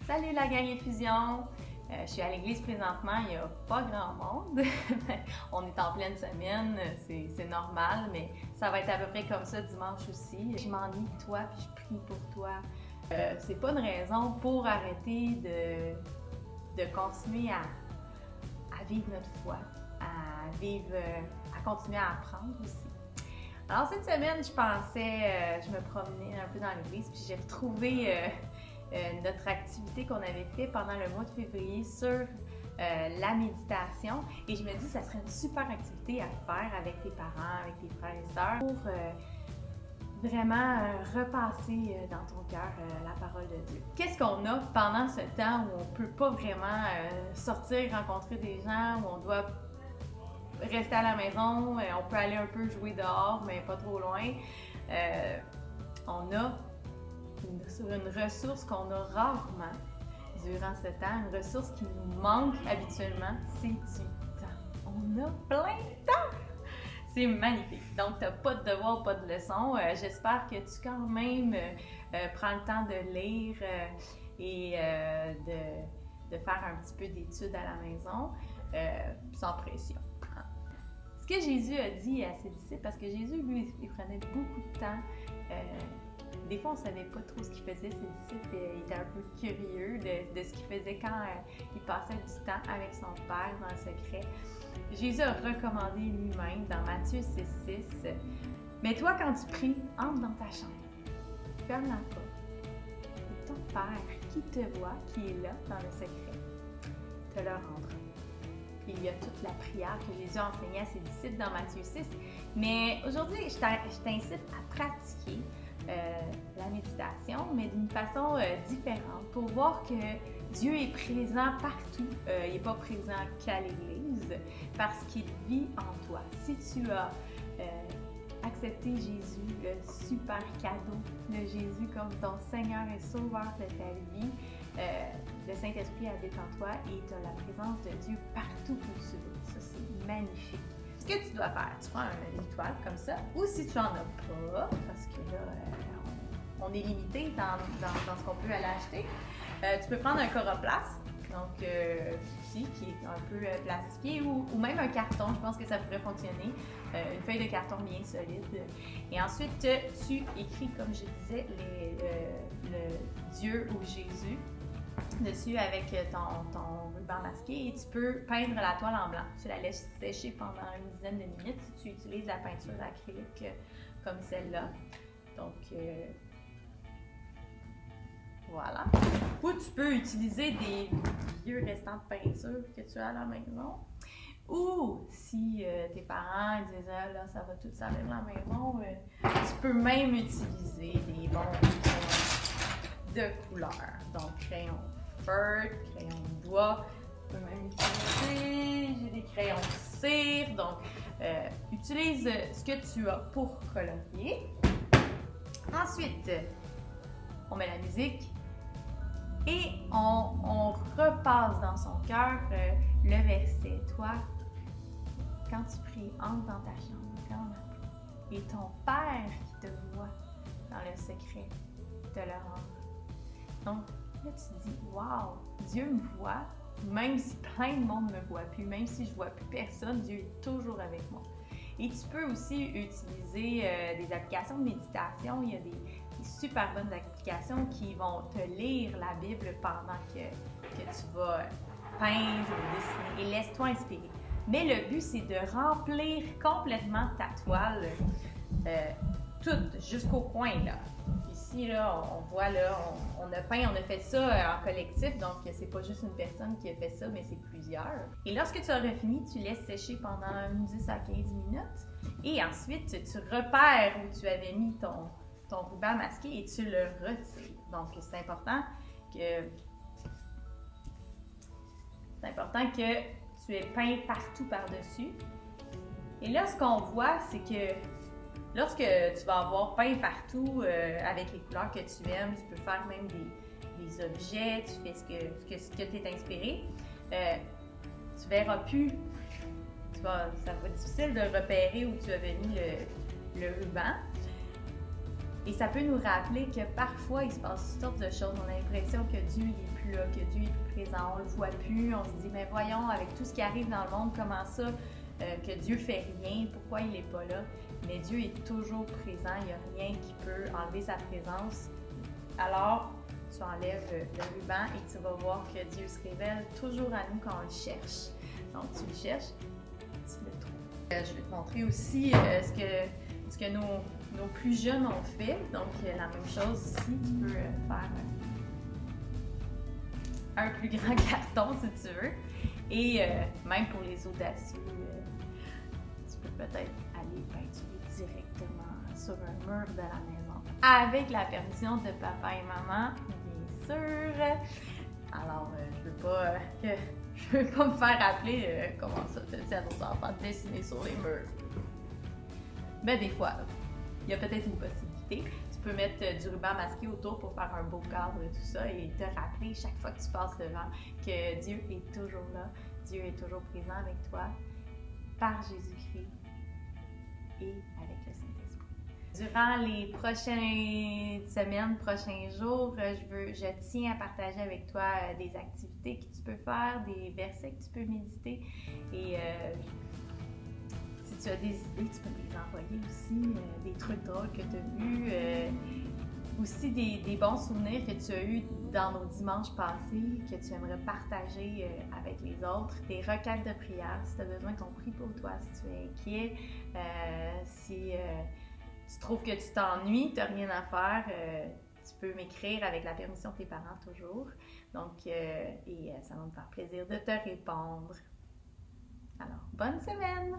Salut la gang Effusion! Je suis à l'église présentement, il n'y a pas grand monde. On est en pleine semaine, c'est normal, mais ça va être à peu près comme ça dimanche aussi. Je m'ennuie de toi puis je prie pour toi. C'est pas une raison pour arrêter de continuer à vivre notre foi, à continuer à apprendre aussi. Alors cette semaine, je me promenais un peu dans l'église puis j'ai retrouvé notre activité qu'on avait fait pendant le mois de février sur la méditation et je me dis que ça serait une super activité à faire avec tes parents, avec tes frères et sœurs pour vraiment repasser dans ton cœur la parole de Dieu. Qu'est-ce qu'on a pendant ce temps où on ne peut pas vraiment sortir, rencontrer des gens, où on doit rester à la maison, on peut aller un peu jouer dehors, mais pas trop loin. On a une ressource qu'on a rarement durant ce temps, une ressource qui nous manque habituellement, c'est du temps. On a plein de temps! C'est magnifique. Donc, tu n'as pas de devoir, pas de leçon. J'espère que tu quand même prends le temps de lire et de faire un petit peu d'études à la maison, sans pression. Ce que Jésus a dit à ses disciples, parce que Jésus, lui, il prenait beaucoup de temps. Des fois, on ne savait pas trop ce qu'il faisait, ses disciples. Il était un peu curieux de ce qu'il faisait quand il passait du temps avec son Père dans le secret. Jésus a recommandé lui-même dans Matthieu 6,6 « Mais toi, quand tu pries, entre dans ta chambre, ferme la porte, et ton Père qui te voit, qui est là dans le secret, te le rendra. » Il y a toute la prière que Jésus a enseignée à ses disciples dans Matthieu 6. Mais aujourd'hui, je t'incite à pratiquer la méditation, mais d'une façon différente, pour voir que Dieu est présent partout. Il n'est pas présent qu'à l'Église, parce qu'il vit en toi. Si tu as accepté Jésus, le super cadeau de Jésus comme ton Seigneur et Sauveur de ta vie, le Saint-Esprit habite en toi et tu as la présence de Dieu partout où tu es. Ça, c'est magnifique. Ce que tu dois faire, tu prends une étoile comme ça, ou si tu n'en as pas, parce que là, on est limité dans ce qu'on peut aller acheter, tu peux prendre un coroplaste, donc ici, qui est un peu plastifié, ou même un carton, je pense que ça pourrait fonctionner, une feuille de carton bien solide. Et ensuite, tu écris, comme je disais, le Dieu ou Jésus dessus avec ton ruban masqué et tu peux peindre la toile en blanc. Tu la laisses sécher pendant une dizaine de minutes si tu utilises la peinture acrylique comme celle-là. Donc, voilà. Ou tu peux utiliser des vieux restants de peinture que tu as à la maison. Ou si tes parents disent ah, là, ça va tout servir à la maison, tu peux même utiliser des bons de couleur. Donc, crayon feutre, crayon de bois, tu peux même utiliser, j'ai des crayons de cire. Donc, utilise ce que tu as pour colorier. Ensuite, on met la musique et on repasse dans son cœur le verset. Toi, quand tu pries, entre dans ta chambre, ferme la porte, et ton Père qui te voit dans le secret te le rendra. Donc, là, tu te dis, wow, Dieu me voit, même si plein de monde me voit plus, même si je vois plus personne, Dieu est toujours avec moi. Et tu peux aussi utiliser des applications de méditation. Il y a des super bonnes applications qui vont te lire la Bible pendant que tu vas peindre ou dessiner. Et laisse-toi inspirer. Mais le but, c'est de remplir complètement ta toile, toute, jusqu'au coin, là. Ici, là, on voit, là, on a peint, on a fait ça en collectif, donc c'est pas juste une personne qui a fait ça, mais c'est plusieurs. Et lorsque tu auras fini, tu laisses sécher pendant 10 à 15 minutes, et ensuite, tu repères où tu avais mis ton ruban masqué et tu le retires. Donc, c'est important que tu aies peint partout par-dessus. Et là, ce qu'on voit, c'est que lorsque tu vas avoir peint partout avec les couleurs que tu aimes, tu peux faire même des objets, tu fais ce que tu es inspiré, tu verras plus, ça va être difficile de repérer où tu avais mis le ruban. Et ça peut nous rappeler que parfois, il se passe toutes sortes de choses. On a l'impression que Dieu n'est plus là, que Dieu est plus présent, on le voit plus, on se dit, mais voyons, avec tout ce qui arrive dans le monde, comment ça, que Dieu fait rien, pourquoi il n'est pas là? Mais Dieu est toujours présent, il n'y a rien qui peut enlever sa présence. Alors, tu enlèves le ruban et tu vas voir que Dieu se révèle toujours à nous quand on le cherche. Donc, tu le cherches, tu le trouves. Je vais te montrer aussi ce que nos plus jeunes ont fait. Donc, la même chose ici, tu peux faire un plus grand carton si tu veux. Et même pour les audacieux, tu peux peut-être aller peinturer directement sur un mur de la maison. Avec la permission de papa et maman, bien sûr. Alors, je veux pas me faire appeler comment ça te dit à nos enfants de dessiner sur les murs. Mais des fois, il y a peut-être une possibilité. Tu peux mettre du ruban masqué autour pour faire un beau cadre et tout ça et te rappeler chaque fois que tu passes devant que Dieu est toujours là, Dieu est toujours présent avec toi par Jésus-Christ et avec le Saint-Esprit. Durant les prochaines semaines, prochains jours, je tiens à partager avec toi des activités que tu peux faire, des versets que tu peux méditer et si tu as des idées, tu peux me les envoyer aussi, des trucs drôles que tu as vus, aussi des bons souvenirs que tu as eus dans nos dimanches passés, que tu aimerais partager avec les autres, des requêtes de prière, si tu as besoin qu'on prie pour toi, si tu es inquiet, si tu trouves que tu t'ennuies, tu n'as rien à faire, tu peux m'écrire avec la permission de tes parents toujours. Donc, et ça va me faire plaisir de te répondre. Alors, bonne semaine!